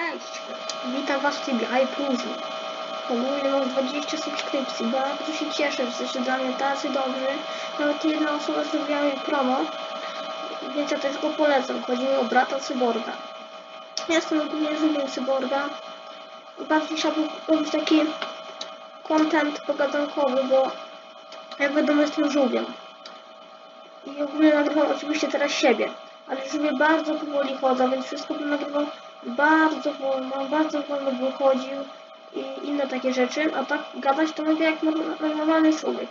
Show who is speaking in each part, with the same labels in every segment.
Speaker 1: Cześć! Witam Was w trybie iPlusie. Ogólnie mam 20 subskrypcji, bardzo się cieszę, że jesteście dla mnie tacy dobrzy. Nawet jedna osoba zrobiła mi promo, więc ja też go polecam. Chodzi mi o brata cyborga. Ja jestem ogólnie żółwiem cyborga i bardziej chciałbym robić taki content pogadankowy, bo jak wiadomo jestem żółwiem. I ogólnie nagrywam oczywiście teraz siebie, ale żółwie bardzo powoli chodzą, więc wszystko bym nagrywał bardzo wolno bym chodził i inne takie rzeczy, a tak gadać to mogę jak normalny człowiek.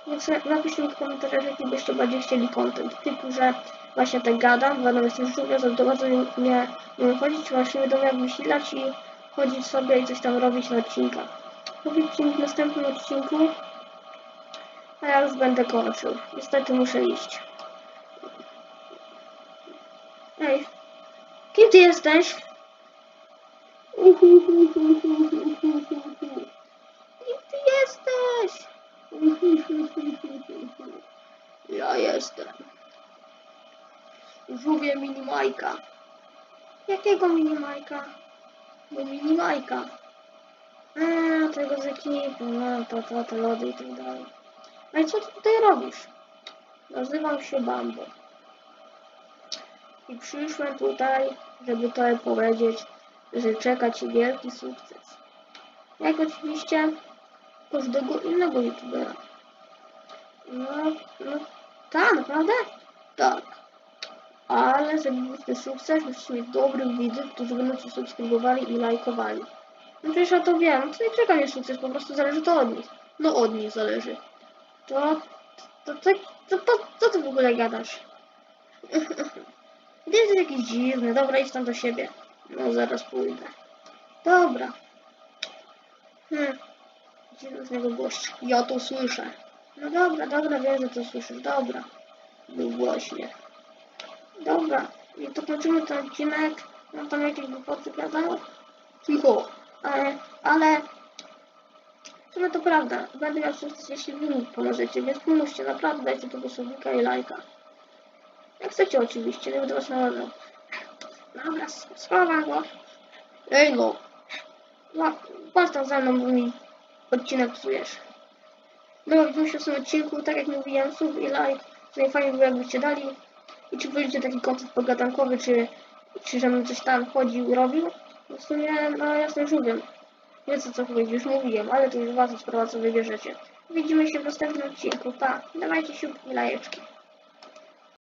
Speaker 1: Więc napiszcie mi w komentarzach, jaki byście bardziej chcieli content, typu, że właśnie tak gadam, będę jestem żółwiem, za bardzo nie umiem chodzić, właśnie wiadomo jak wysilać i chodzić sobie i coś tam robić na odcinkach. Powiedzcie mi w następnym odcinku, a ja już będę kończył. Niestety muszę iść. Ej, kim ty jesteś? Kim ty jesteś? Ja jestem żółwie Minimajka. Jakiego Minimajka? Bo Minimajka. Tego z ekipy, no te lody i tak dalej. A i co ty tutaj robisz? Nazywam się Bambo. I przyszłem tutaj, żeby to powiedzieć, że czeka Ci wielki sukces. Jak oczywiście każdego innego youtubera. No, tak, naprawdę? Tak. Ale żeby mieć ten sukces, musisz mieć dobrych widzów, którzy będą Cię subskrybowali i lajkowali. No przecież ja to wiem, to nie czeka mnie sukces, po prostu zależy to od nich. No od nich zależy. Co ty w ogóle gadasz? Ty jesteś jakiś dziwny, dobra, idź tam do siebie. No zaraz pójdę. Dobra. Dziwny z niego gość. Ja to słyszę. No dobra, wiem, że to słyszysz. Dobra. Był głośnie. Dobra. I to kończymy ten odcinek. No tam jakieś głupoty gadał. Cicho. Ale w sumie to prawda. Będę miał sukces, jeśli wy mi pomożecie, więc pomóżcie. Naprawdę dajcie tego subika i lajka. Jak chcecie oczywiście, nie będę was namawiał. Dobra, schowam go. Ej no. Patrz tam za mną, bo mi odcinek psujesz. Dobra, widzimy się w tym odcinku. Tak jak mówiłem, sub i like. Najfajniej było jakbyście dali. I czy będziecie taki kontent pogadankowy, czy żebym coś tam chodził, robił. W sumie, no ja jestem żółwiem. Wiecie co powiedzieć, już mówiłem, ale to już wasza sprawa, co wybierzecie. Widzimy się w następnym odcinku. Pa, dawajcie siłki i lajeczki.